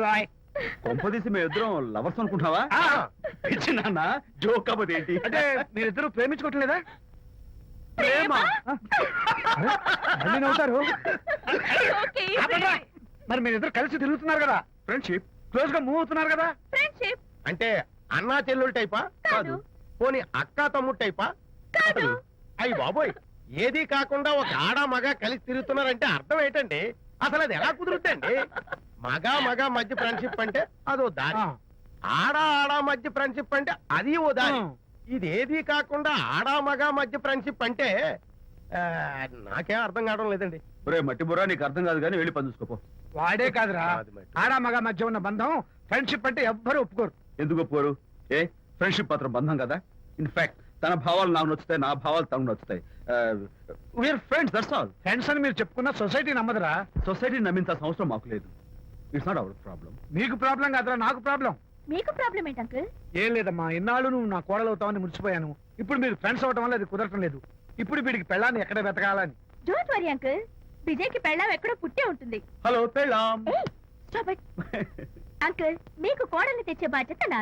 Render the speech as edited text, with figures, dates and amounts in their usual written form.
బాబాయ్. కొంపదీసి మేము ఇద్దరం లవర్స్ అనుకుంటున్నావా? పిచ్చి నాన్న, జోక్ అవ్వదు ఏంటి? అంటే మీరిద్దరు ప్రేమించుకోవట్లేదా? ప్రేమ మళ్ళీ నవ్వుతారు. ఆపండ్రా. మరి మీరిద్దరు కలిసి తిరుగుతున్నారు కదా, ఫ్రెండ్షిప్. క్లోజ్ గా మూవ్ అవుతున్నారు కదా. ఫ్రెండ్షిప్ అంటే అన్నా చెల్లెలు టైపా? కాదు. పోనీ అక్కా తమ్ముడు టైపా? కాదు. అయ్యి బాబోయ్, ఏది కాకుండా ఒక ఆడ మగ కలిసి తిరుగుతున్నారంటే అర్థం ఏంటండి? అసలు అది ఎలా కుదురుద్దండి? మగ మగ మధ్య ఫ్రెండ్షిప్ అంటే అదో దారి, ఆడ ఆడ మధ్య ఫ్రెండ్షిప్ అంటే అది ఓ దారి. ఇదేది కాకుండా ఆడ మగ మధ్య ఫ్రెండ్షిప్ అంటే నాకేం అర్థం కావడం లేదండి. ఒరే మట్టి బుర్రా, నీకు అర్థం కాదు కానీ వెళ్ళి పని చూసుకోపో. వాడే కాదురా, అది మరి. ఆడ మగ మధ్య ఉన్న బంధం ఫ్రెండ్షిప్ అంటే ఎవ్వరు ఒప్పుకోరు. ఎందుకు ఒప్పుకోరు? ఏ ఫ్రెండ్షిప్ మాత్రం బంధం కదా. ఇన్ఫాక్ట్ తన భావాలు నాకు నచ్చుతాయి, నా భావాలు తనకు నచ్చుతాయి. We are friends, that's all. Friends అని మీరు చెప్పుకున్న సొసైటీ నమ్మదురా. సొసైటీ నమ్మించాల్సిన అవసరం మాకు లేదు. It's not our problem. మీకు ప్రాబ్లం కాదురా, నాకు ప్రాబ్లం. మీకు ప్రాబ్లం ఏంటి అంకుల్? ఏం లేదమ్మా, ఇన్నాళ్ళు నువ్వు నా కోడలు అవుతావని మురిసిపోయాను. ఇప్పుడు మీరు ఫ్రెండ్స్ అవటం వల్ల అది కుదరటం లేదు. ఇప్పుడు వీడికి పెళ్ళాన్ని ఎక్కడ వెతకాలని. డోంట్ వరీ అంకుల్, విజయ్ కి పెళ్ళాం ఎక్కడో పుట్టే ఉంటుంది. హలో పెళ్ళాం. అంకుల్, మీకు కోడల్ని తెచ్చే బాధ్యత నాది.